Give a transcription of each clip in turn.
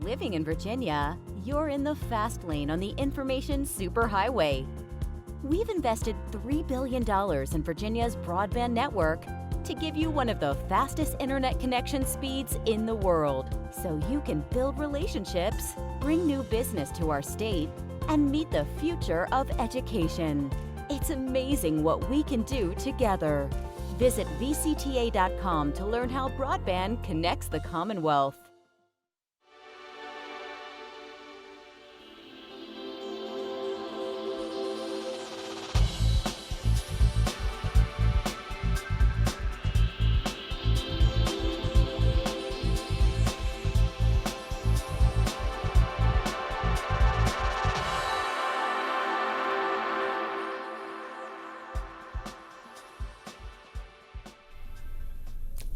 Living in Virginia, you're in the fast lane on the information superhighway. We've invested $3 billion in Virginia's broadband network to give you one of the fastest internet connection speeds in the world, so you can build relationships, bring new business to our state, and meet the future of education. It's amazing what we can do together. Visit VCTA.com to learn how broadband connects the Commonwealth.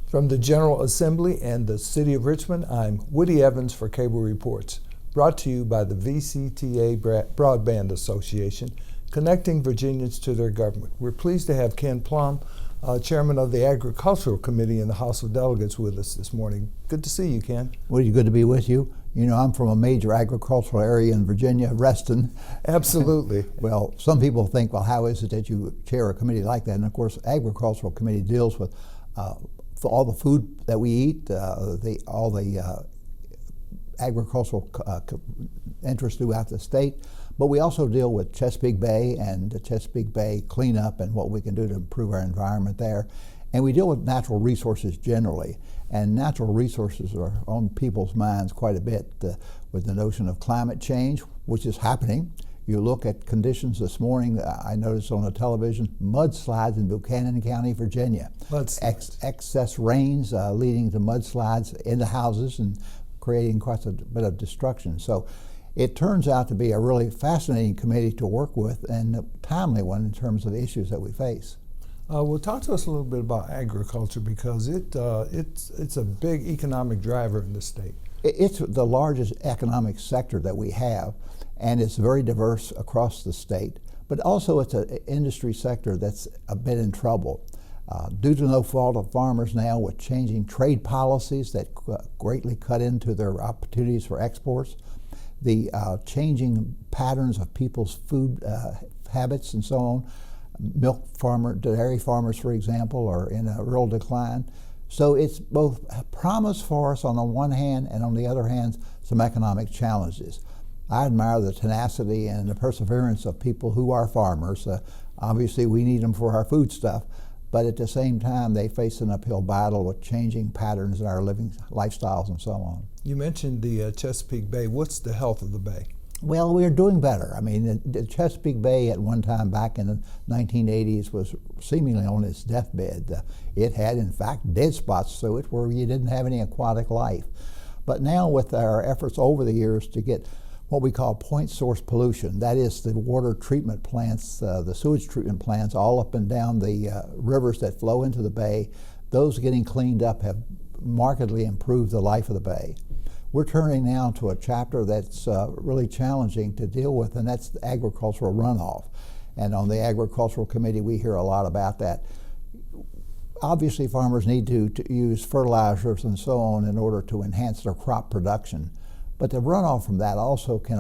From the General Assembly and the City of Richmond, I'm Woody Evans for Cable Reports, brought to you by the VCTA Broadband Association, connecting Virginians to their government. We're pleased to have Ken Plum, Chairman of the Agricultural Committee in the House of Delegates, with us this morning. Good to see you, Ken. Woody, good to be with you. You know, I'm from a major agricultural area in Virginia, Reston. Absolutely. Well, some people think, well, how is it that you chair a committee like that? And of course, Agricultural Committee deals with for all the food that we eat, all the agricultural interests throughout the state, but we also deal with Chesapeake Bay and the Chesapeake Bay cleanup and what we can do to improve our environment there. And we deal with natural resources generally, and natural resources are on people's minds quite a bit with the notion of climate change, which is happening. You look at conditions this morning, I noticed on the television, mudslides in Buchanan County, Virginia. Excess rains leading to mudslides into houses and creating quite a bit of destruction. So it turns out to be a really fascinating committee to work with and a timely one in terms of the issues that we face. Well, talk to us a little bit about agriculture, because it's a big economic driver in the state. It's the largest economic sector that we have, and it's very diverse across the state. But also it's an industry sector that's a bit in trouble. Due to no fault of farmers now, with changing trade policies that greatly cut into their opportunities for exports, the changing patterns of people's food habits and so on. Dairy farmers, for example, are in a real decline. So it's both a promise for us on the one hand, and on the other hand, some economic challenges. I admire the tenacity and the perseverance of people who are farmers. Obviously, we need them for our food stuff, but at the same time, they face an uphill battle with changing patterns in our living lifestyles and so on. You mentioned the Chesapeake Bay. What's the health of the bay? Well, we're doing better. I mean, the Chesapeake Bay at one time back in the 1980s was seemingly on its deathbed. It had, in fact, dead spots through it where you didn't have any aquatic life. But now with our efforts over the years to get what we call point source pollution, that is the water treatment plants, the sewage treatment plants all up and down the rivers that flow into the bay, those getting cleaned up have markedly improved the life of the bay. We're turning now to a chapter that's really challenging to deal with, and that's the agricultural runoff. And on the Agricultural Committee, we hear a lot about that. Obviously, farmers need to use fertilizers and so on in order to enhance their crop production. But the runoff from that also can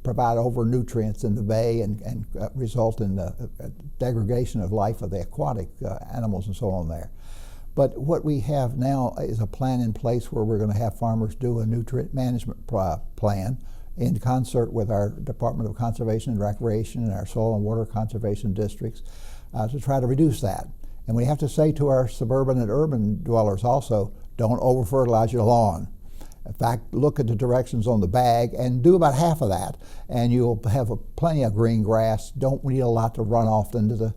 provide over nutrients in the bay and result in the degradation of life of the aquatic animals and so on there. But what we have now is a plan in place where we're going to have farmers do a nutrient management plan in concert with our Department of Conservation and Recreation and our soil and water conservation districts to try to reduce that. And we have to say to our suburban and urban dwellers also, don't over-fertilize your lawn. In fact, look at the directions on the bag and do about half of that, and you'll have plenty of green grass. Don't need a lot to run off into the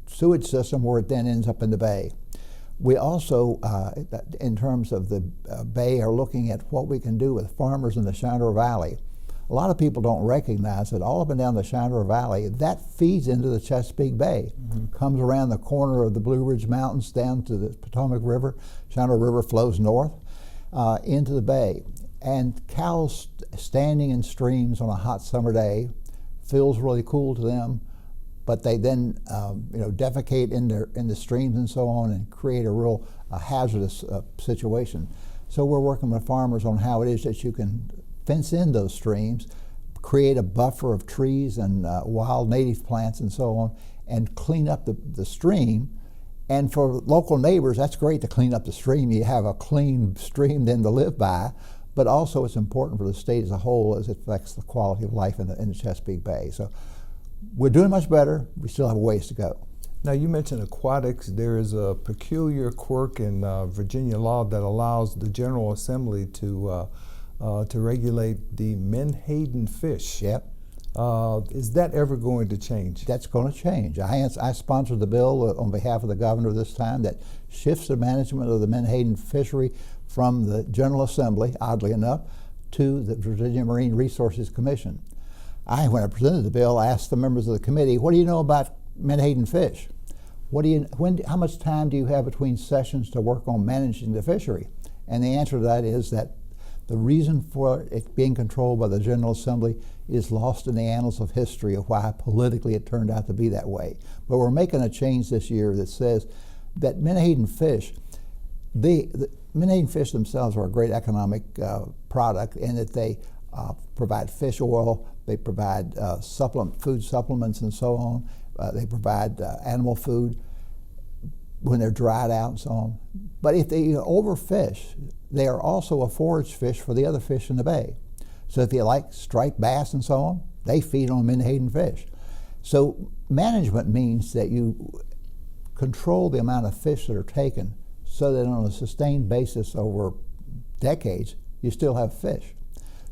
sewage system where it then ends up in the bay. We also, in terms of the bay, are looking at what we can do with farmers in the Shenandoah Valley. A lot of people don't recognize that all up and down the Shenandoah Valley, that feeds into the Chesapeake Bay. Comes around the corner of the Blue Ridge Mountains down to the Potomac River. Shenandoah River flows north into the bay. And cows standing in streams on a hot summer day feels really cool to them, but they then defecate in the streams and so on and create a real hazardous situation. So we're working with farmers on how it is that you can fence in those streams, create a buffer of trees and wild native plants and so on, and clean up the stream. And for local neighbors, that's great to clean up the stream. You have a clean stream then to live by, but also it's important for the state as a whole as it affects the quality of life in the Chesapeake Bay. So we're doing much better. We still have a ways to go. Now, you mentioned aquatics. There is a peculiar quirk in Virginia law that allows the General Assembly to regulate the menhaden fish. Yep. Is that ever going to change? That's going to change. I sponsored the bill on behalf of the governor this time that shifts the management of the menhaden fishery from the General Assembly, oddly enough, to the Virginia Marine Resources Commission. When I presented the bill, asked the members of the committee, what do you know about menhaden fish? How much time do you have between sessions to work on managing the fishery? And the answer to that is that the reason for it being controlled by the General Assembly is lost in the annals of history of why politically it turned out to be that way. But we're making a change this year that says that menhaden fish, the menhaden fish themselves are a great economic product in that they provide fish oil, they provide food supplements and so on. They provide animal food when they're dried out and so on. But if they overfish, they are also a forage fish for the other fish in the bay. So if you like striped bass and so on, they feed on menhaden fish. So management means that you control the amount of fish that are taken so that on a sustained basis over decades, you still have fish.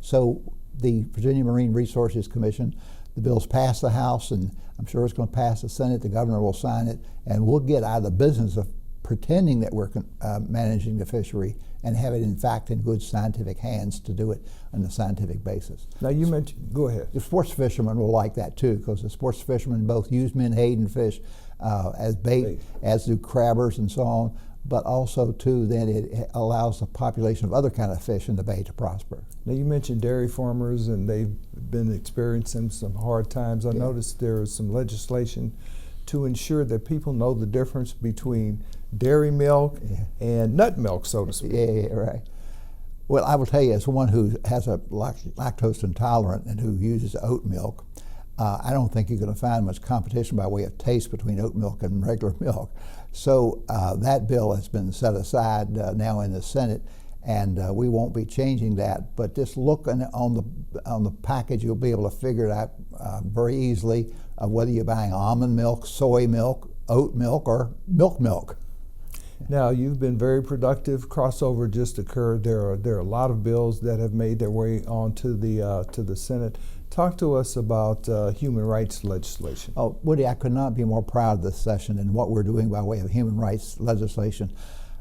So the Virginia Marine Resources Commission, the bill's passed the House, and I'm sure it's going to pass the Senate. The governor will sign it, and we'll get out of the business of pretending that we're managing the fishery and have it, in fact, in good scientific hands to do it on a scientific basis. Now, you mentioned, go ahead. The sports fishermen will like that too, because the sports fishermen both use menhaden fish as bait, as do crabbers and so on, but also too then it allows the population of other kind of fish in the bay to prosper. Now, you mentioned dairy farmers, and they've been experiencing some hard times. I noticed there is some legislation to ensure that people know the difference between dairy milk and nut milk, so to speak. Yeah, right. Well, I will tell you, as one who has a lactose intolerant and who uses oat milk, I don't think you're going to find much competition by way of taste between oat milk and regular milk. So that bill has been set aside now in the Senate, and we won't be changing that. But just look on the package, you'll be able to figure it out very easily whether you're buying almond milk, soy milk, oat milk, or milk. Now, you've been very productive. Crossover just occurred. There are a lot of bills that have made their way onto the Senate. Talk to us about human rights legislation. Oh, Woody, I could not be more proud of this session and what we're doing by way of human rights legislation.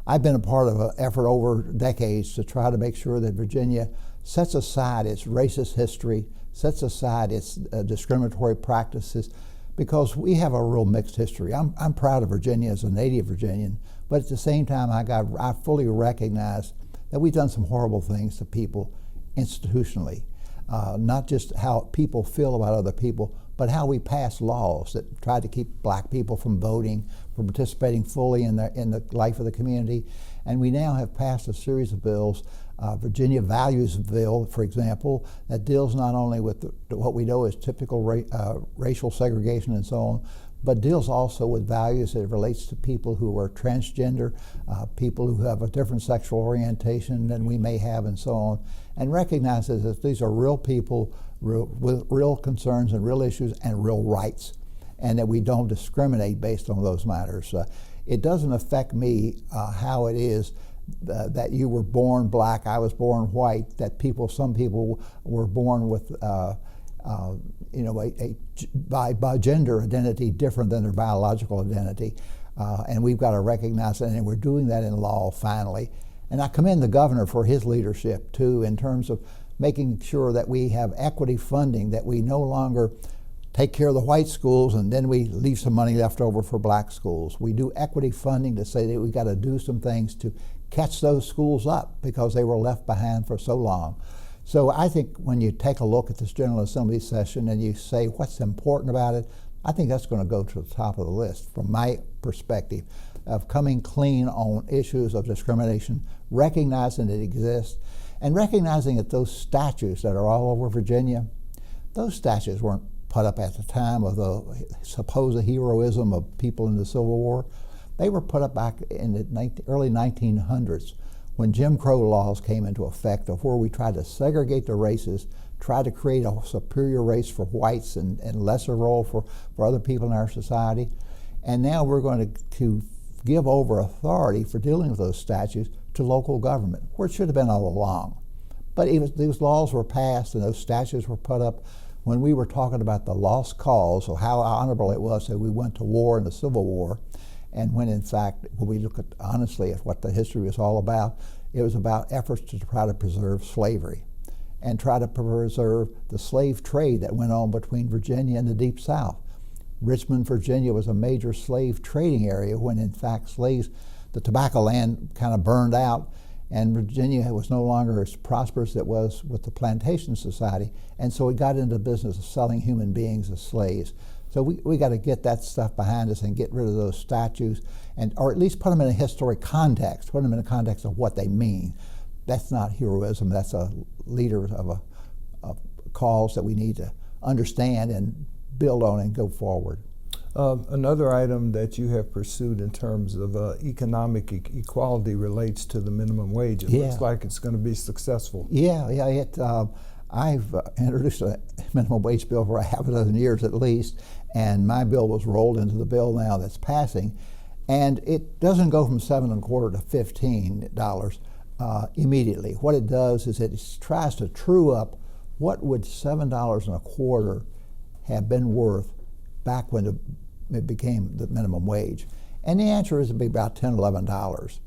I've been a part of an effort over decades to try to make sure that Virginia sets aside its racist history, sets aside its discriminatory practices, because we have a real mixed history. I'm proud of Virginia as a native Virginian, but at the same time, I fully recognize that we've done some horrible things to people institutionally. Not just how people feel about other people, but how we pass laws that try to keep black people from voting, from participating fully in the life of the community. And we now have passed a series of bills, Virginia Values Bill, for example, that deals not only with what we know as typical racial segregation and so on, but deals also with values that relates to people who are transgender, people who have a different sexual orientation than we may have and so on, and recognizes that these are real people with real concerns and real issues and real rights, and that we don't discriminate based on those matters. It doesn't affect me how it is that you were born black, I was born white, that some people were born with by gender identity different than their biological identity, and we've got to recognize that, and we're doing that in law finally. And I commend the governor for his leadership too, in terms of making sure that we have equity funding, that we no longer take care of the white schools and then we leave some money left over for black schools. We do equity funding to say that we got to do some things to catch those schools up because they were left behind for so long. So I think when you take a look at this General Assembly session and you say what's important about it, I think that's going to go to the top of the list from my perspective of coming clean on issues of discrimination, recognizing it exists, and recognizing that those statues that are all over Virginia, those statues weren't put up at the time of the supposed heroism of people in the Civil War. They were put up back in the early 1900s when Jim Crow laws came into effect, of where we tried to segregate the races, tried to create a superior race for whites and lesser role for other people in our society. And now we're going to give over authority for dealing with those statues to local government, where it should have been all along. But these laws were passed and those statues were put up when we were talking about the lost cause of how honorable it was that we went to war in the Civil War. And when in fact, when we look at honestly at what the history was all about, it was about efforts to try to preserve slavery and try to preserve the slave trade that went on between Virginia and the Deep South. Richmond, Virginia was a major slave trading area when in fact slaves, the tobacco land kind of burned out, and Virginia was no longer as prosperous as it was with the plantation society, and so it got into the business of selling human beings as slaves. So we got to get that stuff behind us and get rid of those statues, or at least put them in a historic context, put them in a context of what they mean. That's not heroism, that's a leader of a cause that we need to understand and build on and go forward. Another item that you have pursued in terms of economic equality relates to the minimum wage. It looks like it's going to be successful. I've introduced a minimum wage bill for half a dozen years at least, and my bill was rolled into the bill now that's passing. And it doesn't go from $7.25 to $15 immediately. What it does is it tries to true up what would $7.25 have been worth back when it became the minimum wage. And the answer is to be about $10, $11.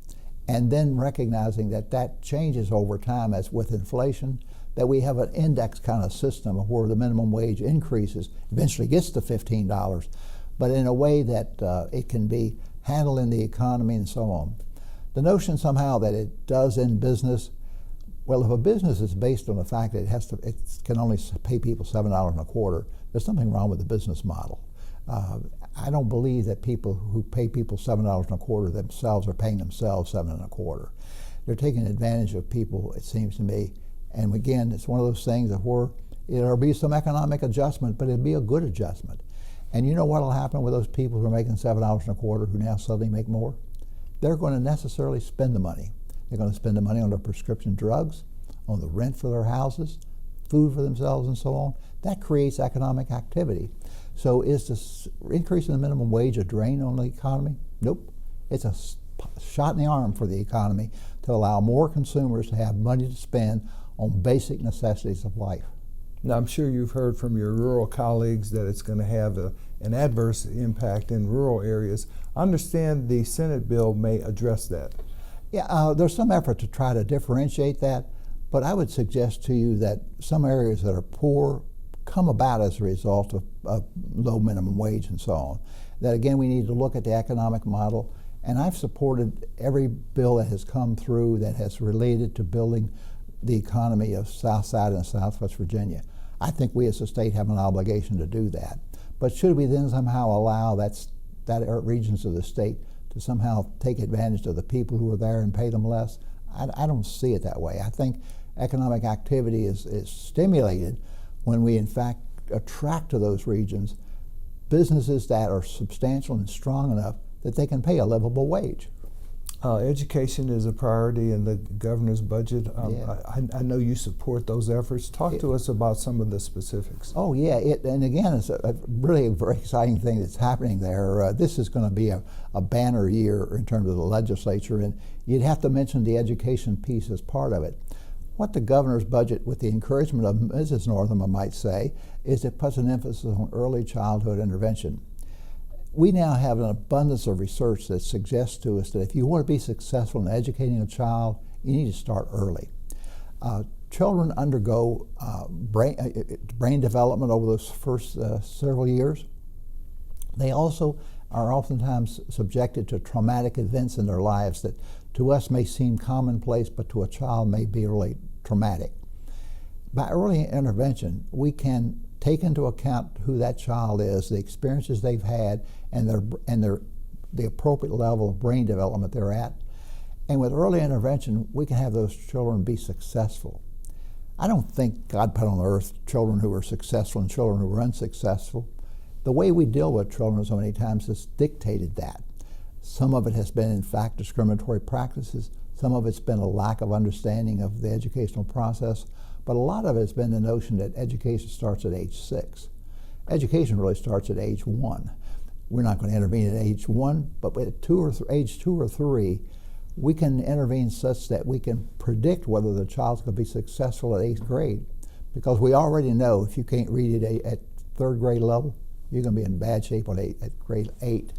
And then recognizing that that changes over time as with inflation, that we have an index kind of system of where the minimum wage increases, eventually gets to $15, but in a way that it can be handled in the economy and so on. The notion somehow that it does in business, well, if a business is based on the fact that it can only pay people $7.25, there's something wrong with the business model. I don't believe that people who pay people $7.25 themselves are paying themselves $7.25. They're taking advantage of people, it seems to me. And again, it's one of those things of where there'll be some economic adjustment, but it'll be a good adjustment. And you know what will happen with those people who are making $7.25 who now suddenly make more? They're going to necessarily spend the money. They're going to spend the money on their prescription drugs, on the rent for their houses, food for themselves, and so on. That creates economic activity. So is this increase in the minimum wage a drain on the economy? Nope. It's a shot in the arm for the economy to allow more consumers to have money to spend on basic necessities of life. Now, I'm sure you've heard from your rural colleagues that it's going to have an adverse impact in rural areas. I understand the Senate bill may address that. Yeah, there's some effort to try to differentiate that, but I would suggest to you that some areas that are poor come about as a result of low minimum wage and so on. That again, we need to look at the economic model, and I've supported every bill that has come through that has related to building the economy of Southside and Southwest Virginia. I think we as a state have an obligation to do that. But should we then somehow allow that regions of the state to somehow take advantage of the people who are there and pay them less? I don't see it that way. I think economic activity is stimulated when we in fact attract to those regions businesses that are substantial and strong enough that they can pay a livable wage. Education is a priority in the governor's budget. I know you support those efforts. Talk to us about some of the specifics. Oh yeah, and again, it's a really very exciting thing that's happening there. This is going to be a banner year in terms of the legislature, and you'd have to mention the education piece as part of it. What the governor's budget, with the encouragement of Mrs. Northam, I might say, is it puts an emphasis on early childhood intervention. We now have an abundance of research that suggests to us that if you want to be successful in educating a child, you need to start early. Children undergo brain development over those first several years. They also are oftentimes subjected to traumatic events in their lives that to us may seem commonplace, but to a child may be really traumatic. By early intervention, we can take into account who that child is, the experiences they've had, and the appropriate level of brain development they're at. And with early intervention, we can have those children be successful. I don't think God put on earth children who are successful and children who are unsuccessful. The way we deal with children so many times has dictated that. Some of it has been, in fact, discriminatory practices. Some of it's been a lack of understanding of the educational process. But a lot of it has been the notion that education starts at age 6. Education really starts at age 1. We're not going to intervene at age 1, but at age 2 or 3, we can intervene such that we can predict whether the child's going to be successful at 8th grade. Because we already know if you can't read it at 3rd grade level, you're going to be in bad shape at grade 8.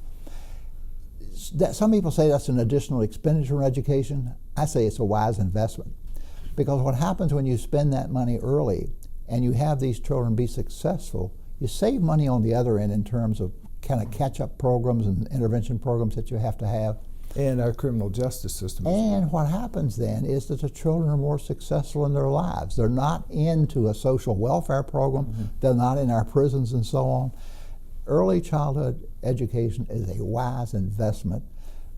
Some people say that's an additional expenditure in education. I say it's a wise investment. Because what happens when you spend that money early and you have these children be successful, you save money on the other end in terms of kind of catch-up programs and intervention programs that you have to have. And our criminal justice system. And what happens then is that the children are more successful in their lives. They're not into a social welfare program. Mm-hmm. They're not in our prisons and so on. Early childhood education is a wise investment.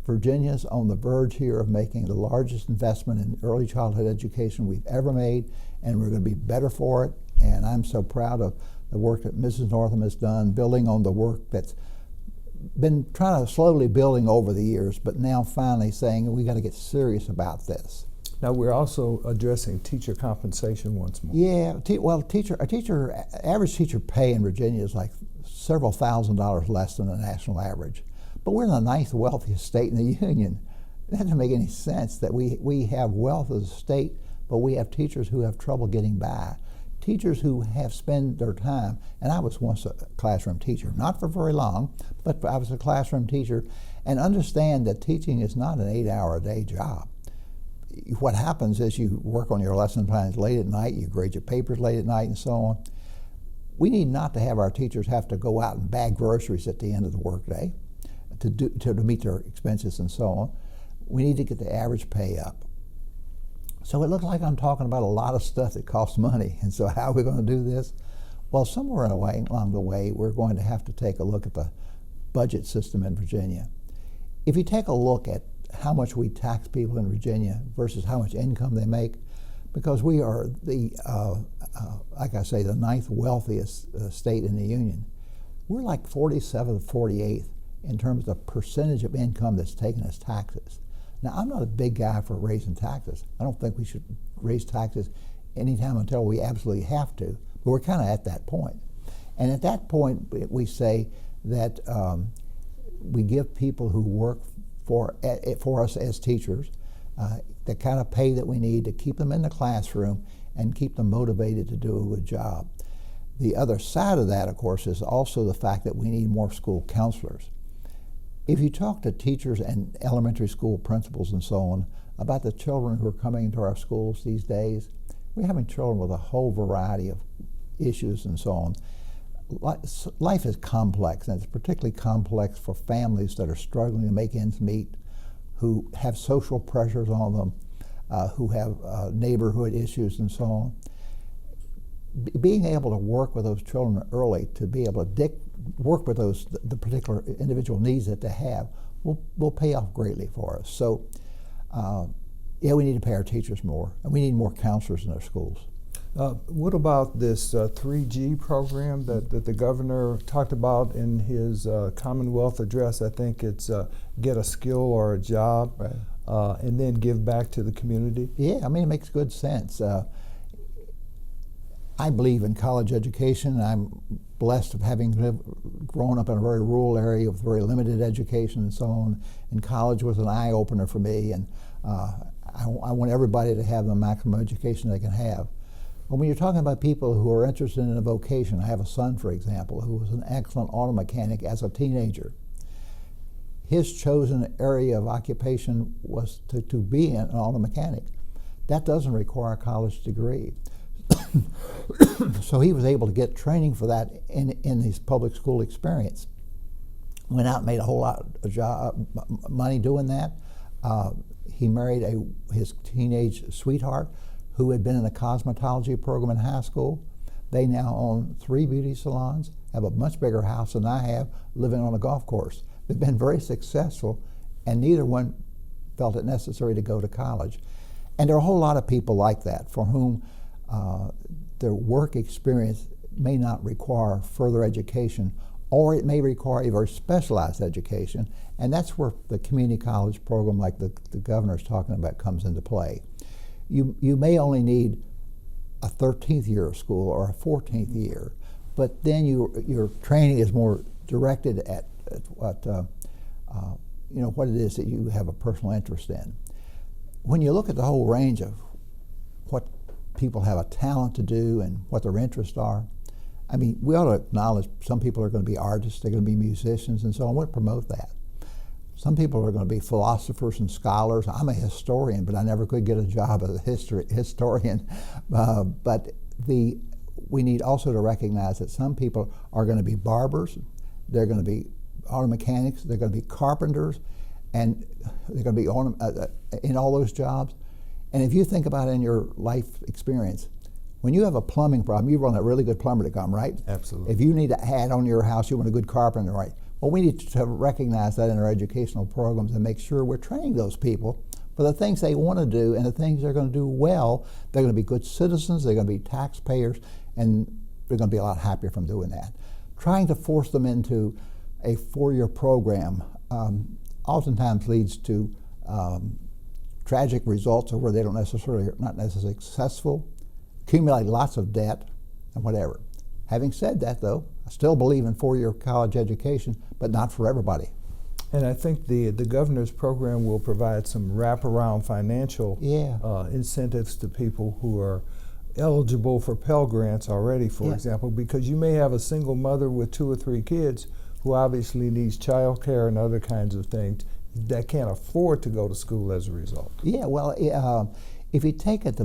Virginia's on the verge here of making the largest investment in early childhood education we've ever made, and we're going to be better for it. And I'm so proud of the work that Mrs. Northam has done, building on the work that's been trying to slowly building over the years, but now finally saying we got to get serious about this. Now we're also addressing teacher compensation once more. Yeah, average teacher pay in Virginia is like several $1,000s less than the national average. But we're in the 9th wealthiest state in the union. It doesn't make any sense that we have wealth as a state, but we have teachers who have trouble getting by. Teachers who have spent their time, and I was once a classroom teacher, not for very long, but I was a classroom teacher, and understand that teaching is not an 8-hour-a-day job. What happens is you work on your lesson plans late at night, you grade your papers late at night, and so on. We need not to have our teachers have to go out and bag groceries at the end of the workday to meet their expenses and so on. We need to get the average pay up. So it looks like I'm talking about a lot of stuff that costs money. And so how are we going to do this? Well, somewhere along the way, we're going to have to take a look at the budget system in Virginia. If you take a look at how much we tax people in Virginia versus how much income they make, because we are like I say, the 9th wealthiest state in the union, we're like 47th, 48th in terms of percentage of income that's taken as taxes. Now, I'm not a big guy for raising taxes. I don't think we should raise taxes anytime until we absolutely have to, but we're kind of at that point. And at that point, we say that we give people who work for us as teachers the kind of pay that we need to keep them in the classroom and keep them motivated to do a good job. The other side of that, of course, is also the fact that we need more school counselors. If you talk to teachers and elementary school principals and so on about the children who are coming into our schools these days, we're having children with a whole variety of issues and so on. Life is complex, and it's particularly complex for families that are struggling to make ends meet, who have social pressures on them, who have neighborhood issues and so on. Being able to work with those children early, to be able to work with the particular individual needs that they have, will pay off greatly for us. So, yeah, we need to pay our teachers more, and we need more counselors in our schools. What about this 3G program that the governor talked about in his Commonwealth address? I think it's get a skill or a job, right, and then give back to the community. Yeah, I mean, it makes good sense. I believe in college education. I'm blessed of having grown up in a very rural area with very limited education and so on. And college was an eye-opener for me, and I want everybody to have the maximum education they can have. But when you're talking about people who are interested in a vocation, I have a son, for example, who was an excellent auto mechanic as a teenager. His chosen area of occupation was to be an auto mechanic. That doesn't require a college degree. So he was able to get training for that in his public school experience. Went out and made a whole lot of money doing that. He married his teenage sweetheart who had been in a cosmetology program in high school. They now own 3 beauty salons, have a much bigger house than I have, living on a golf course. They've been very successful, and neither one felt it necessary to go to college. And there are a whole lot of people like that for whom their work experience may not require further education, or it may require a very specialized education, and that's where the community college program like the governor's talking about comes into play. You may only need a 13th year of school or a 14th year, but then your training is more directed at what what it is that you have a personal interest in. When you look at the whole range of what people have a talent to do and what their interests are, I mean, we ought to acknowledge some people are going to be artists, they're going to be musicians, and so I want to promote that. Some people are going to be philosophers and scholars. I'm a historian, but I never could get a job as a historian. But we need also to recognize that some people are going to be barbers, they're going to be auto mechanics, they're going to be carpenters, and they're going to be in all those jobs. And if you think about it in your life experience, when you have a plumbing problem, you want a really good plumber to come, right? Absolutely. If you need to add on your house, you want a good carpenter, right? Well, we need to recognize that in our educational programs and make sure we're training those people for the things they want to do and the things they're going to do well. They're going to be good citizens, they're going to be taxpayers, and they're going to be a lot happier from doing that. Trying to force them into a 4-year program oftentimes leads to tragic results where they not necessarily successful, accumulate lots of debt, and whatever. Having said that, though, I still believe in 4-year college education, but not for everybody. And I think the governor's program will provide some wraparound financial incentives to people who are eligible for Pell Grants already, for example, because you may have a single mother with 2 or 3 kids who obviously needs child care and other kinds of things that can't afford to go to school as a result. Yeah, well, if you take look at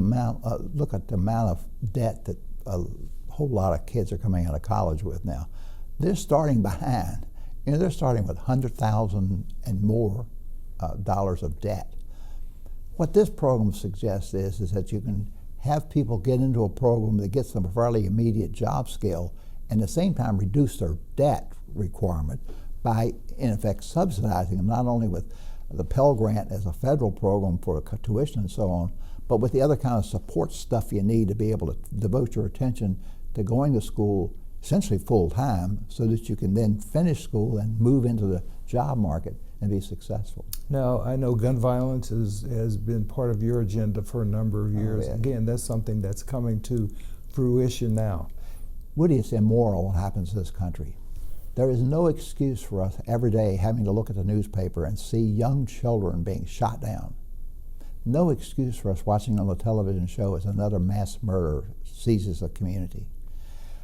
the amount of debt that a whole lot of kids are coming out of college with now, they're starting behind. They're starting with $100,000 and more dollars of debt. What this program suggests is that you can have people get into a program that gets them a fairly immediate job skill and at the same time reduce their debt requirement by, in effect, subsidizing them, not only with the Pell Grant as a federal program for tuition and so on, but with the other kind of support stuff you need to be able to devote your attention to going to school essentially full time so that you can then finish school and move into the job market and be successful. Now, I know gun violence has been part of your agenda for a number of years. Yeah. Again, that's something that's coming to fruition now. Woody, it's immoral what happens in this country. There is no excuse for us every day having to look at the newspaper and see young children being shot down. No excuse for us watching on the television show as another mass murder seizes a community.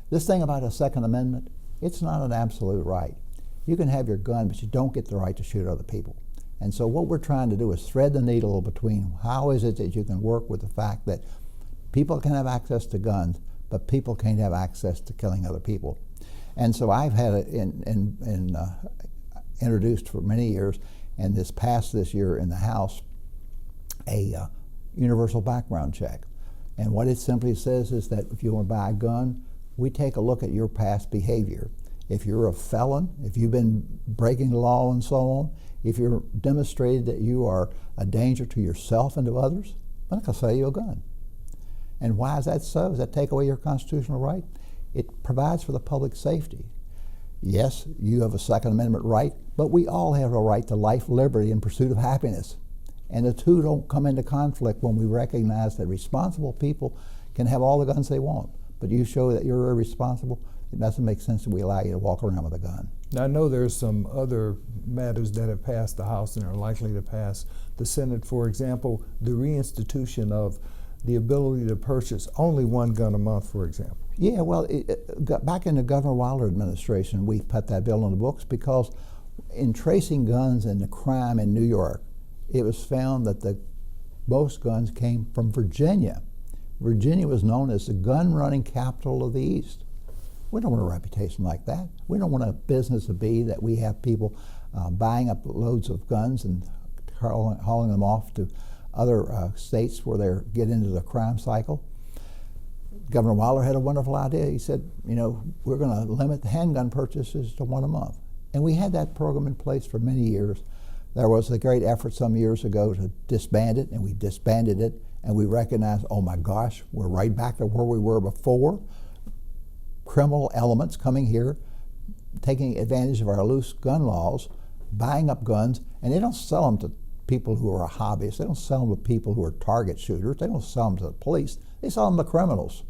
This thing about a Second Amendment, it's not an absolute right. You can have your gun, but you don't get the right to shoot other people. And so what we're trying to do is thread the needle between how is it that you can work with the fact that people can have access to guns, but people can't have access to killing other people. And so I've had it introduced for many years, and this year in the House, a universal background check. And what it simply says is that if you want to buy a gun, we take a look at your past behavior. If you're a felon, if you've been breaking the law and so on, if you're demonstrated that you are a danger to yourself and to others, I'm not going to sell you a gun. And why is that so? Does that take away your constitutional right? It provides for the public safety. Yes, you have a Second Amendment right, but we all have a right to life, liberty, and pursuit of happiness. And the two don't come into conflict when we recognize that responsible people can have all the guns they want, but you show that you're irresponsible, it doesn't make sense that we allow you to walk around with a gun. Now, I know there's some other matters that have passed the House and are likely to pass the Senate. For example, the reinstitution of the ability to purchase only one gun a month, for example. Yeah, well, back in the Governor Wilder administration, we put that bill on the books because in tracing guns and the crime in New York, it was found that most guns came from Virginia. Virginia was known as the gun-running capital of the East. We don't want a reputation like that. We don't want a business to be that we have people buying up loads of guns and hauling them off to other states where they get into the crime cycle. Governor Wilder had a wonderful idea. He said, we're going to limit the handgun purchases to one a month. And we had that program in place for many years. There was a great effort some years ago to disband it, and we disbanded it, and we recognized, oh my gosh, we're right back to where we were before. Criminal elements coming here, taking advantage of our loose gun laws, buying up guns, and they don't sell them to people who are hobbyists. They don't sell them to people who are target shooters. They don't sell them to the police. They sell them to criminals.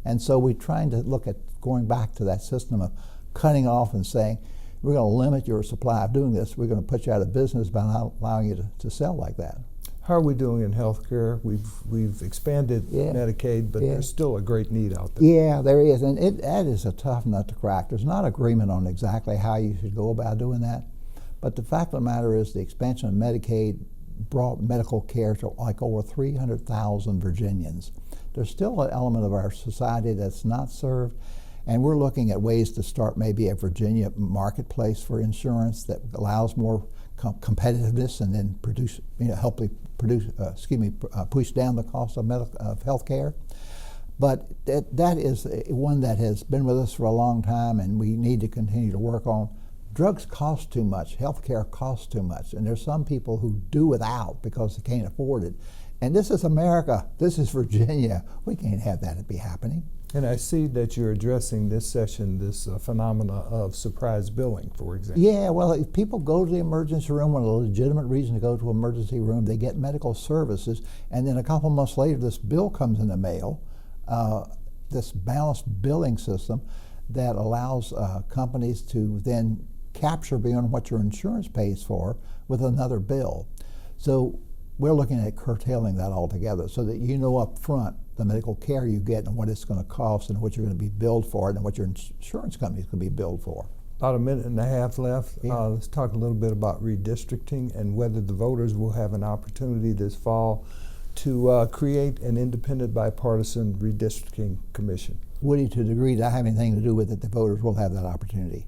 And so we're trying to look at going back to that system of cutting off and saying, we're going to limit your supply of doing this. We're going to put you out of business by not allowing you to sell like that. How are we doing in healthcare? We've expanded Medicaid, but there's still a great need out there. Yeah, there is, and that is a tough nut to crack. There's not agreement on exactly how you should go about doing that, but the fact of the matter is the expansion of Medicaid brought medical care to like over 300,000 Virginians. There's still an element of our society that's not served, and we're looking at ways to start maybe a Virginia marketplace for insurance that allows more competitiveness and then push down the cost of health care. But that is one that has been with us for a long time, and we need to continue to work on. Drugs cost too much, health care costs too much, and there's some people who do without because they can't afford it. And this is America, this is Virginia. We can't have that be happening. And I see that you're addressing this session, this phenomena of surprise billing, for example. Yeah, well, if people go to the emergency room with a legitimate reason to go to an emergency room, they get medical services, and then a couple months later this bill comes in the mail, this balanced billing system that allows companies to then capture beyond what your insurance pays for with another bill. So we're looking at curtailing that altogether so that you know up front the medical care you get and what it's going to cost and what you're going to be billed for and what your insurance company is going to be billed for. About a minute and a half left. Let's talk a little bit about redistricting and whether the voters will have an opportunity this fall to create an independent bipartisan redistricting commission. Woody, to the degree that I have anything to do with it, the voters will have that opportunity.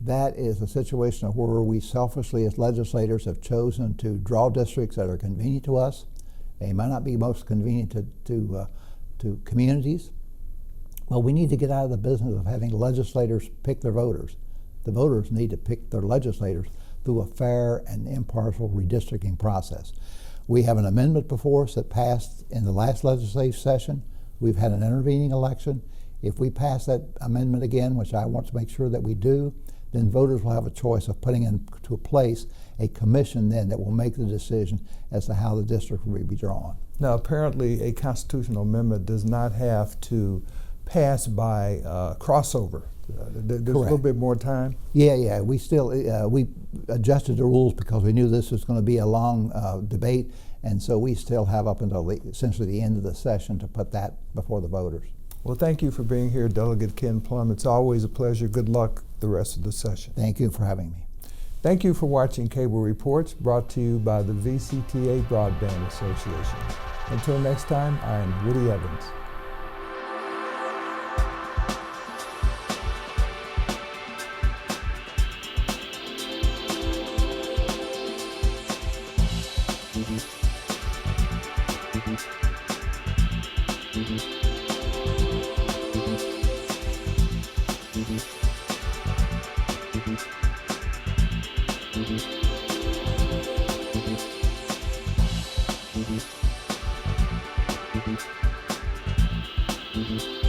That is a situation of where we selfishly as legislators have chosen to draw districts that are convenient to us. They might not be most convenient to communities. Well, we need to get out of the business of having legislators pick their voters. The voters need to pick their legislators through a fair and impartial redistricting process. We have an amendment before us that passed in the last legislative session. We've had an intervening election. If we pass that amendment again, which I want to make sure that we do, then voters will have a choice of putting into place a commission then that will make the decision as to how the district will be drawn. Now, apparently a constitutional amendment does not have to pass by crossover. There's a little bit more time? Yeah, we still, we adjusted the rules because we knew this was going to be a long debate, and so we still have up until essentially the end of the session to put that before the voters. Well, thank you for being here, Delegate Ken Plum. It's always a pleasure. Good luck the rest of the session. Thank you for having me. Thank you for watching Cable Reports, brought to you by the VCTA Broadband Association. Until next time, I'm Woody Evans. Mm-hmm.